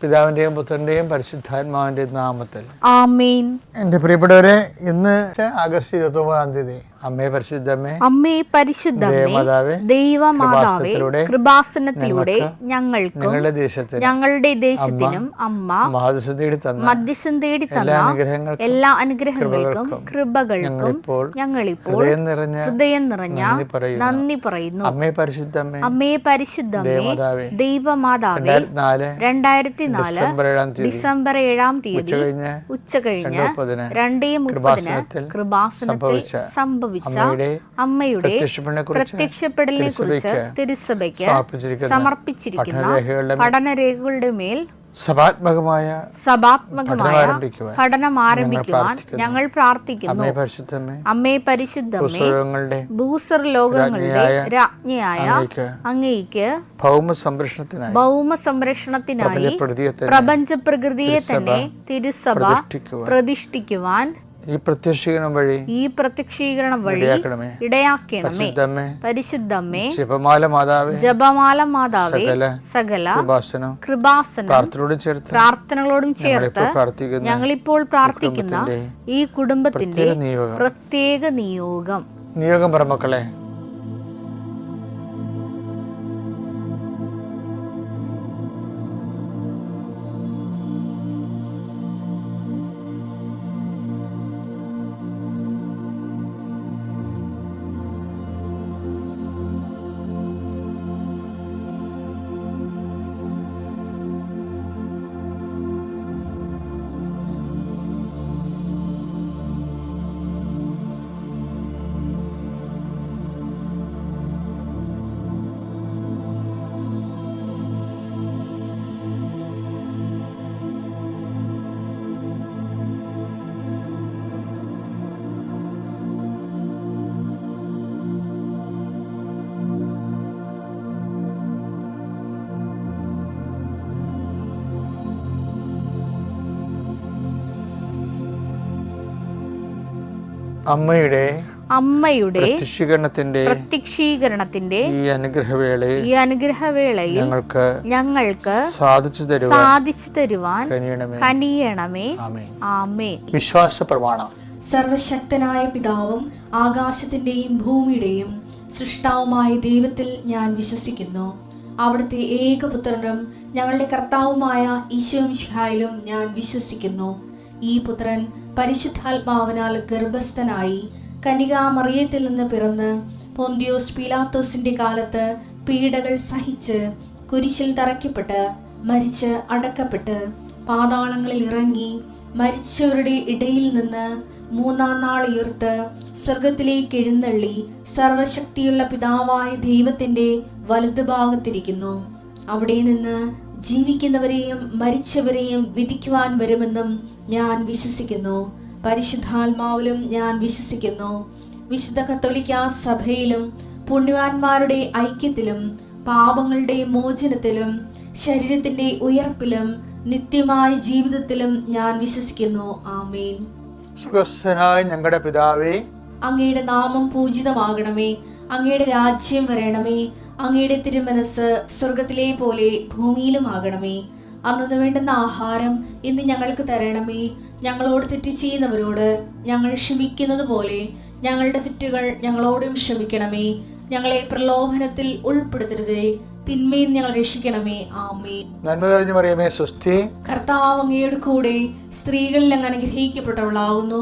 പിതാവിൻ്റെയും പുത്രൻ്റെയും പരിശുദ്ധാത്മാവിൻ്റെയും നാമത്തിൽ ആമേൻ. എൻ്റെ പ്രിയപ്പെട്ടവരെ, ഇന്ന് ആഗസ്റ്റ് 29 അമ്മേ പരിശുദ്ധമ്മേ, അമ്മേ പരിശുദ്ധമ്മേ, ദൈവമാതാവേ, കൃപാസനത്തിലൂടെ ഞങ്ങൾക്കും ഞങ്ങളുടെ ദേശത്തിനും അമ്മ മധ്യസ്ഥം തേടി തന്ന എല്ലാ അനുഗ്രഹങ്ങൾക്കും കൃപകൾക്കും ഞങ്ങളിപ്പോൾ ഹൃദയം നിറഞ്ഞ നന്ദി പറയുന്നു. അമ്മേ പരിശുദ്ധമ്മേ, അമ്മേ പരിശുദ്ധമ്മേ, ദൈവമാതാവേ, 2004 ഡിസംബർ 7 ഉച്ചകഴിഞ്ഞ് 2:30 കൃപാസനത്തിൽ സംഭവിച്ച അമ്മയുടെ പ്രത്യക്ഷപ്പെടലിനെ കുറിച്ച് തിരുസഭയ്ക്ക് സമർപ്പിച്ചിരിക്കുന്ന പഠനരേഖകളുടെ മേൽ സഭാത്മകമായ പഠനം ആരംഭിക്കുവാൻ ഞങ്ങൾ പ്രാർത്ഥിക്കുന്നു. അമ്മേ പരിശുദ്ധമ്മേ, ഭൂസ്വർലോകങ്ങളുടെ രാജ്ഞിയായ അങ്ങേയ്ക്ക് ഭൗമ സംരക്ഷണത്തിനായി പ്രപഞ്ച പ്രകൃതിയെ തന്നെ തിരുസഭ പ്രതിഷ്ഠിക്കുവാൻ ഈ പ്രത്യക്ഷീകരണം വഴി ഇടയാക്കണമേ. പരിശുദ്ധമ്മേ, ജപമാല മാതാവേ, സകല പ്രാർത്ഥനകളോടും ചേർത്ത് ഞങ്ങളിപ്പോൾ പ്രാർത്ഥിക്കുന്ന ഈ കുടുംബത്തിന്റെ പ്രത്യേക നിയോഗം പറമക്കളെ. അമ്മയുടെ പ്രത്യക്ഷീകരണത്തിന്റെ ഈ അനുഗ്രഹവേളയിൽ ഞങ്ങൾക്ക് സാധിച്ചു തരുവാൻ കനിയണമേ. ആമേൻ. വിശ്വാസ പ്രമാണം. സർവശക്തനായ പിതാവും ആകാശത്തിന്റെയും ഭൂമിയുടെയും സൃഷ്ടാവുമായ ദൈവത്തിൽ ഞാൻ വിശ്വസിക്കുന്നു. അവിടുത്തെ ഏകപുത്രനും ഞങ്ങളുടെ കർത്താവുമായ ഈശോമിശിഹായിലും ഞാൻ വിശ്വസിക്കുന്നു. ഈ പുത്രൻ പരിശുദ്ധാത്മാവിനാൽ ഗർഭസ്ഥനായി കന്യകാമറിയത്തിൽ നിന്ന് പിറന്ന് പൊന്തിയോസ് പീലാത്തോസിന്റെ കാലത്ത് പീഡകൾ സഹിച്ച് കുരിശിൽ തറയ്ക്കപ്പെട്ട് മരിച്ച് അടക്കപ്പെട്ട് പാതാളങ്ങളിൽ ഇറങ്ങി മരിച്ചവരുടെ ഇടയിൽ നിന്ന് 3-ാം നാൾ ഉയർത്ത് സ്വർഗത്തിലേക്ക് എഴുന്നള്ളി സർവശക്തിയുള്ള പിതാവായ ദൈവത്തിന്റെ വലതുഭാഗത്തിരിക്കുന്നു. അവിടെ നിന്ന് ജീവിക്കുന്നവരെയും മരിച്ചവരെയും വിധിക്കുവാൻ വരുമെന്നും ഞാൻ വിശ്വസിക്കുന്നു. പരിശുദ്ധാത്മാവിലും ഞാൻ വിശ്വസിക്കുന്നു. വിശുദ്ധ കത്തോലിക്കാ സഭയിലും പുണ്യവാന്മാരുടെ ഐക്യത്തിലും പാപങ്ങളുടെ മോചനത്തിലും ശരീരത്തിന്റെ ഉയർപ്പിലും നിത്യമായ ജീവിതത്തിലും ഞാൻ വിശ്വസിക്കുന്നു. ആമേൻ. സ്വർഗ്ഗസ്ഥനായ ഞങ്ങളുടെ പിതാവേ, അങ്ങയുടെ നാമം പൂജിതമാകണമേ. അങ്ങയുടെ രാജ്യം വരണമേ. അങ്ങയുടെ തിരുമനസ് സ്വർഗത്തിലെ പോലെ ഭൂമിയിലുമാകണമേ. അന്നു വേണ്ടുന്ന ആഹാരം ഇന്ന് ഞങ്ങൾക്ക് തരണമേ. ഞങ്ങളോട് തെറ്റ് ചെയ്യുന്നവരോട് ഞങ്ങൾ ക്ഷമിക്കുന്നത് പോലെ ഞങ്ങളുടെ തെറ്റുകൾ ഞങ്ങളോടും ക്ഷമിക്കണമേ. ഞങ്ങളെ പ്രലോഭനത്തിൽ ഉൾപ്പെടുത്തരുതേ, തിന്മയിൽ ഞങ്ങൾ രക്ഷിക്കണമേ. ആമേൻ. നന്മ നിറഞ്ഞ മറിയമേ, സ്വസ്തി. കർത്താവ് അങ്ങയുടെ കൂടെ സ്ത്രീകളിൽ അങ്ങ് അനുഗ്രഹിക്കപ്പെട്ടവളാകുന്നു.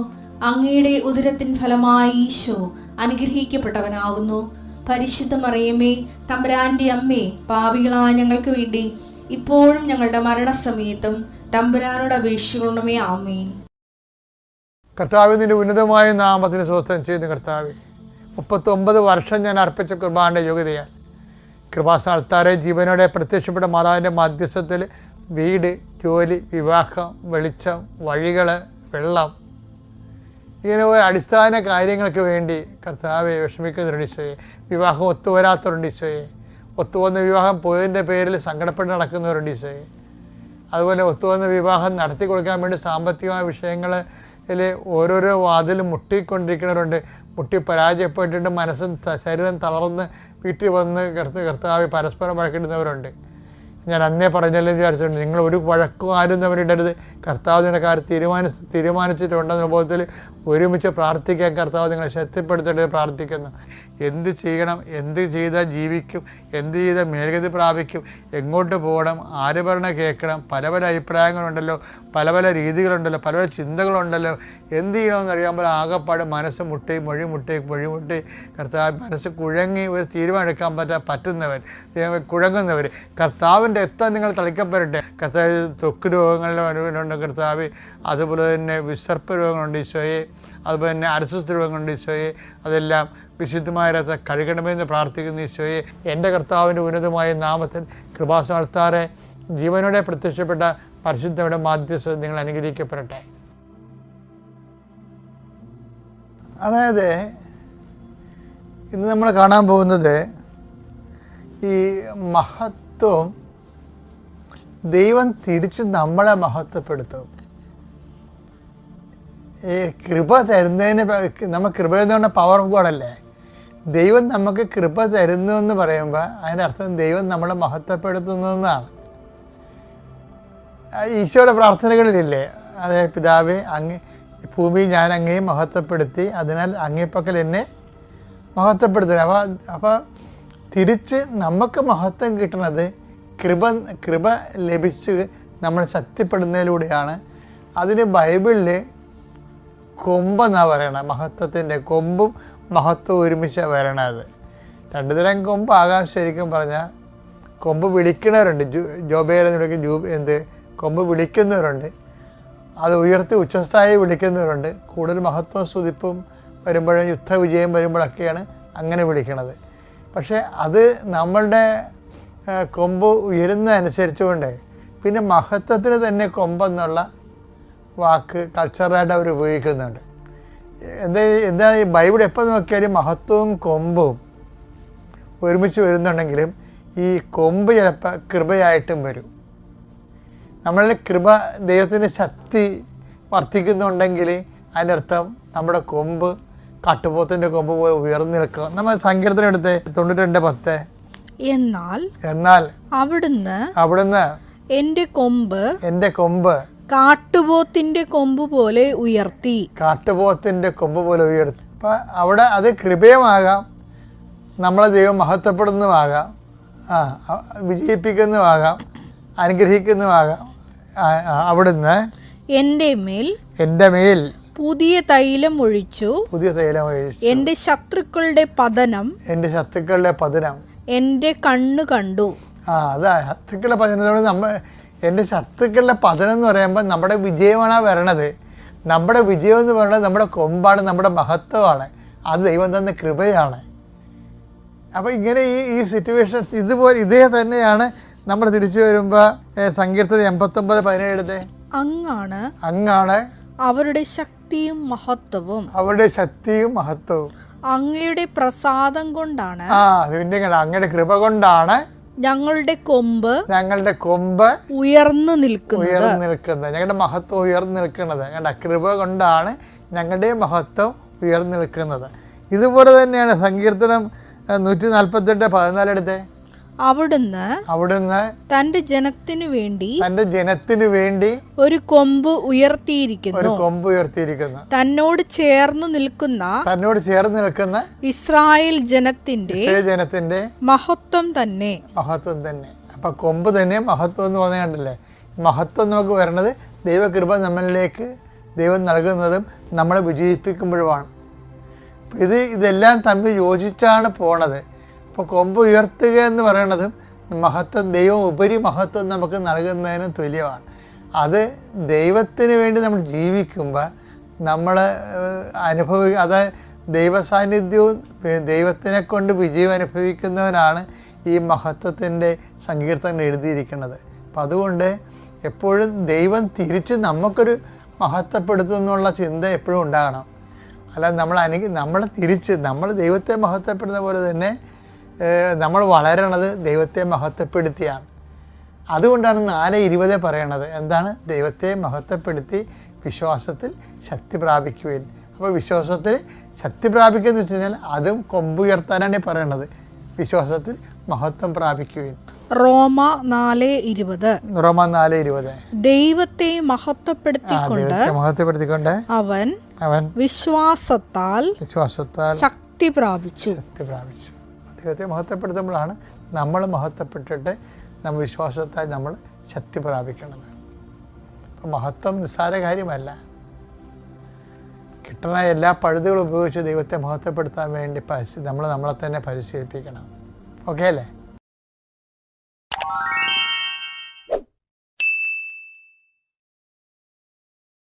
അങ്ങയുടെ ഉദരത്തിൻ ഫലമായി ഈശോ അനുഗ്രഹിക്കപ്പെട്ടവനാകുന്നു. പരിശുദ്ധ മറിയമേ, തമ്പുരാന്റെ അമ്മേ, പാപികളായ ഞങ്ങൾക്ക് വേണ്ടി ഇപ്പോഴും ഞങ്ങളുടെ മരണസമയത്തും തമ്പുരാനോട് അപേക്ഷിക്കണമേ. ആമേൻ. കർത്താവിന്റെ ഉന്നതമായ നാമത്തിന് സ്വസ്ഥം ചെയ്യുന്ന കർത്താവേ, 39 വർഷം ഞാൻ അർപ്പിച്ച കുർബാനയുടെ യോഗ്യതയാൽ കൃപാസ്ഥാനത്താരെ ജീവനോടെ പ്രത്യക്ഷപ്പെട്ട മാതാവിൻ്റെ മധ്യസ്ഥത്തിൽ വീട്, ജോലി, വിവാഹം, വെളിച്ചം, വഴികൾ, വെള്ളം, ഇങ്ങനെ ഒരു അടിസ്ഥാന കാര്യങ്ങൾക്ക് വേണ്ടി കർത്താവെ വിഷമിക്കുന്നവരുണ്ട് ഈശോയെ. വിവാഹം ഒത്തുവരാത്തവരുണ്ട് ഈശോയെ. ഒത്തുവന്ന വിവാഹം പോയതിൻ്റെ പേരിൽ സങ്കടപ്പെട്ട് നടക്കുന്നവരുണ്ട് ഈശോയെ. അതുപോലെ ഒത്തുവന്ന വിവാഹം നടത്തി കൊടുക്കാൻ വേണ്ടി സാമ്പത്തികമായ വിഷയങ്ങളിൽ ഓരോരോ വാതിലും മുട്ടിക്കൊണ്ടിരിക്കുന്നവരുണ്ട്. മുട്ടി പരാജയപ്പെട്ടിട്ട് മനസ്സും ശരീരം തളർന്ന് വീട്ടിൽ വന്ന് കർത്താവ് പരസ്പരം വഴക്കിടുന്നവരുണ്ട്. ഞാൻ അന്നേ പറഞ്ഞല്ലോ വിചാരിച്ചിട്ടുണ്ട്, നിങ്ങൾ ഒരു വഴക്കും ആരും തമ്മിലിടരുത്. കർത്താവ് നിങ്ങളുടെ കാര്യം തീരുമാനിച്ചിട്ടുണ്ടെന്ന ബോധത്തിൽ ഒരുമിച്ച് പ്രാർത്ഥിക്കാൻ കർത്താവ് നിങ്ങളെ ശക്തിപ്പെടുത്തിയിട്ട് പ്രാർത്ഥിക്കുന്നു. എന്ത് ചെയ്യണം, എന്ത് ചെയ്താൽ ജീവിക്കും, എന്ത് ചെയ്താൽ മേൽഗതി പ്രാപിക്കും, എങ്ങോട്ട് പോകണം, ആര് പറഞ്ഞ കേൾക്കണം, പല പല അഭിപ്രായങ്ങളുണ്ടല്ലോ, പല പല രീതികളുണ്ടല്ലോ, പല പല ചിന്തകളുണ്ടല്ലോ. എന്ത് ചെയ്യണമെന്ന് അറിയാമ്പോൾ ആകെപ്പാട് മനസ്സ് മുട്ടി മൊഴി കർത്താവ് മനസ്സ് കുഴങ്ങി ഒരു തീരുമാനം എടുക്കാൻ പറ്റുന്നവർ, കുഴങ്ങുന്നവർ കർത്താവിൻ്റെ എത്താൻ നിങ്ങൾ തളിക്കപ്പെടട്ടെ. കർത്താവ് ത്വക്ക് രോഗങ്ങളുണ്ട് കർത്താവ്, അതുപോലെ തന്നെ വിസർപ്പ രോഗങ്ങളുണ്ട് ഈശോയെ, അതുപോലെ തന്നെ അരസ്വസ്ഥ രോഗങ്ങളുണ്ട് ഈശോയെ, അതെല്ലാം വിശുദ്ധമായ രക്തം കഴുകണമെന്ന് പ്രാർത്ഥിക്കുന്ന ഈശോയെ, എൻ്റെ കർത്താവിൻ്റെ ഉന്നതമായ നാമത്തിൽ കൃപാസനത്താറെ ജീവനോടെ പ്രത്യക്ഷപ്പെട്ട പരിശുദ്ധയുടെ മാധ്യസ്ഥ നിങ്ങൾ അനുഗ്രഹിക്കപ്പെടട്ടെ. അതായത് ഇന്ന് നമ്മൾ കാണാൻ പോകുന്നത് ഈ മഹത്വം, ദൈവം തിരിച്ച് നമ്മളെ മഹത്വപ്പെടുത്തും. ഈ കൃപ തരുന്നതിന് നമ്മൾ കൃപ എന്ന് പറഞ്ഞാൽ പവർ ഓഫ് ഗോഡല്ലേ. ദൈവം നമുക്ക് കൃപ തരുന്നു എന്ന് പറയുമ്പോൾ അതിൻ്റെ അർത്ഥം ദൈവം നമ്മളെ മഹത്വപ്പെടുത്തുന്നതെന്നാണ്. ഈശോയുടെ പ്രാർത്ഥനകളിലില്ലേ, അതായത് പിതാവേ അങ്ങ് ഭൂമി ഞാൻ അങ്ങേ മഹത്വപ്പെടുത്തി, അതിനാൽ അങ്ങേപ്പക്കൽ എന്നെ മഹത്വപ്പെടുത്തുക. അപ്പോൾ തിരിച്ച് നമുക്ക് മഹത്വം കിട്ടുന്നത് കൃപ ലഭിച്ച് നമ്മൾ ശക്തിപ്പെടുന്നതിലൂടെയാണ്. അതിന് ബൈബിളിൽ കൊമ്പെന്നാണ് പറയണത്. മഹത്വത്തിൻ്റെ കൊമ്പും മഹത്വം ഒരുമിച്ച് വരണത്. രണ്ടു തരം കൊമ്പാകാം. ശരിക്കും പറഞ്ഞാൽ കൊമ്പ് വിളിക്കുന്നവരുണ്ട്, ജോബേരെന്ന് വിളിക്കും, കൊമ്പ് വിളിക്കുന്നവരുണ്ട്, അത് ഉയർത്തി ഉച്ചസ്ഥായി വിളിക്കുന്നവരുണ്ട്. കൂടുതൽ മഹത്വം സ്തുതിപ്പും വരുമ്പോഴും യുദ്ധവിജയം വരുമ്പോഴൊക്കെയാണ് അങ്ങനെ വിളിക്കണത്. പക്ഷേ അത് നമ്മളുടെ കൊമ്പ് ഉയരുന്നതനുസരിച്ചുകൊണ്ട് പിന്നെ മഹത്വത്തിന് തന്നെ കൊമ്പെന്നുള്ള വാക്ക് കൾച്ചറായിട്ട് അവർ ഉപയോഗിക്കുന്നുണ്ട്. എന്താ ഈ ബൈബിൾ എപ്പോൾ നോക്കിയാലും മഹത്വവും കൊമ്പും ഒരുമിച്ച് വരുന്നുണ്ടെങ്കിലും ഈ കൊമ്പ് ചിലപ്പോൾ കൃപയായിട്ടും വരും. നമ്മളിൽ കൃപ ദൈവത്തിൻ്റെ ശക്തി വർദ്ധിക്കുന്നുണ്ടെങ്കിൽ അതിൻ്റെ അർത്ഥം നമ്മുടെ കൊമ്പ് കാട്ടുപോത്തിൻ്റെ കൊമ്പ് പോലെ ഉയർന്നു നിൽക്കുക. നമ്മൾ സങ്കീർത്തനം എടുത്ത് 92:10, എന്നാൽ അവിടുന്ന് എൻ്റെ കൊമ്പ് കാട്ടുപോത്തിന്റെ കൊമ്പ് പോലെ ഉയർത്തി. അപ്പം അവിടെ അത് കൃപയുമാകാം, നമ്മളെ ദൈവം മഹത്വപ്പെടുന്നതുമാകാം, വിജയിപ്പിക്കുന്നതുമാകാം, അനുഗ്രഹിക്കുന്നതുമാകാം. അവിടുന്ന് എൻ്റെ മേൽ പുതിയ തൈലം ഒഴിച്ചു. എൻ്റെ ശത്രുക്കളുടെ പതനം എൻ്റെ കണ്ണ് കണ്ടു. അതാ ശത്രുക്കളുടെ പതനത്തോട് എൻ്റെ ശത്രുക്കളുടെ പതനം എന്ന് പറയുമ്പോൾ നമ്മുടെ വിജയമാണ് വരണത്. നമ്മുടെ വിജയം എന്ന് പറയുന്നത് നമ്മുടെ കൊമ്പാണ്, നമ്മുടെ മഹത്വമാണ്. അത് ദൈവം തന്ന കൃപയാണ്. അപ്പോൾ ഇങ്ങനെ ഈ സിറ്റുവേഷൻസ് ഇതേ തന്നെയാണ് നമ്മൾ തിരിച്ചു വരുമ്പോൾ സങ്കീർത്തനം 89:17 അങ്ങാണ് അവരുടെ ശക്തിയും മഹത്വവും അങ്ങയുടെ പ്രസാദം കൊണ്ടാണ്, അങ്ങയുടെ കൃപ കൊണ്ടാണ് ഞങ്ങളുടെ കൊമ്പ് ഉയർന്നു നിൽക്കുന്നത്, ഞങ്ങളുടെ മഹത്വം ഉയർന്നു നിൽക്കുന്നത്. ഞങ്ങളുടെ കൃപ കൊണ്ടാണ് ഞങ്ങളുടെ മഹത്വം ഉയർന്നു നിൽക്കുന്നത്. ഇതുപോലെ തന്നെയാണ് സങ്കീർത്തനം 148:14 എടുത്തേ. അവിടുന്ന് തന്റെ ജനത്തിനു വേണ്ടി ഒരു കൊമ്പ് ഉയർത്തിയിരിക്കുന്നു. തന്നോട് ചേർന്ന് നിൽക്കുന്ന ഇസ്രായേൽ ജനത്തിന്റെ മഹത്വം തന്നെ. അപ്പൊ കൊമ്പ് തന്നെ മഹത്വം എന്ന് പറഞ്ഞ കണ്ടില്ലേ. മഹത്വം നമുക്ക് വരണത് ദൈവകൃപ നമ്മളിലേക്ക് ദൈവം നൽകുന്നതും നമ്മളെ വിജയിപ്പിക്കുമ്പോഴുമാണ്. ഇതെല്ലാം തമ്മിൽ യോജിച്ചാണ് പോണത്. അപ്പോൾ കൊമ്പ് ഉയർത്തുക എന്ന് പറയുന്നതും മഹത്വം, ദൈവം ഉപരി മഹത്വം നമുക്ക് നൽകുന്നതിനും തുല്യമാണ്. അത് ദൈവത്തിന് വേണ്ടി നമ്മൾ ജീവിക്കുമ്പോൾ നമ്മൾ അത് ദൈവസാന്നിധ്യവും ദൈവത്തിനെ കൊണ്ട് വിജയം അനുഭവിക്കുന്നവനാണ് ഈ മഹത്വത്തിൻ്റെ സങ്കീർത്തനം എഴുതിയിരിക്കുന്നത്. അപ്പം അതുകൊണ്ട് എപ്പോഴും ദൈവം തിരിച്ച് നമുക്കൊരു മഹത്വപ്പെടുത്തുന്നുള്ള ചിന്ത എപ്പോഴും ഉണ്ടാകണം. അല്ലാതെ നമ്മൾ തിരിച്ച് നമ്മൾ ദൈവത്തെ മഹത്വപ്പെടുന്ന പോലെ തന്നെ നമ്മൾ വളരണത് ദൈവത്തെ മഹത്വപ്പെടുത്തിയാണ്. അതുകൊണ്ടാണ് 4:20 പറയണത്. എന്താണ്? ദൈവത്തെ മഹത്വപ്പെടുത്തി വിശ്വാസത്തിൽ ശക്തി പ്രാപിക്കുകയും. അപ്പോൾ വിശ്വാസത്തിൽ ശക്തി പ്രാപിക്കുക എന്ന് വെച്ച് കഴിഞ്ഞാൽ അതും കൊമ്പുയർത്താനാണ് പറയണത്. വിശ്വാസത്തിൽ മഹത്വം പ്രാപിക്കുകയും. റോമ 4:20. റോമ 4:20. ദൈവത്തെ മഹത്വപ്പെടുത്തിക്കൊണ്ട് അവൻ വിശ്വാസത്താൽ ശക്തി പ്രാപിച്ചു. ദൈവത്തെ മഹത്വപ്പെടുത്തുമ്പോഴാണ് നമ്മൾ മഹത്വപ്പെട്ടിട്ട് നമ്മൾ വിശ്വാസത്താൽ നമ്മൾ ശക്തി പ്രാപിക്കുന്നത്. അപ്പം മഹത്വം നിസ്സാര കാര്യമല്ല. കിട്ടുന്ന എല്ലാ പഴുതുകളും ഉപയോഗിച്ച് ദൈവത്തെ മഹത്വപ്പെടുത്താൻ വേണ്ടി നമ്മളെ തന്നെ പരിശീലിപ്പിക്കണം. ഓക്കെ അല്ലേ?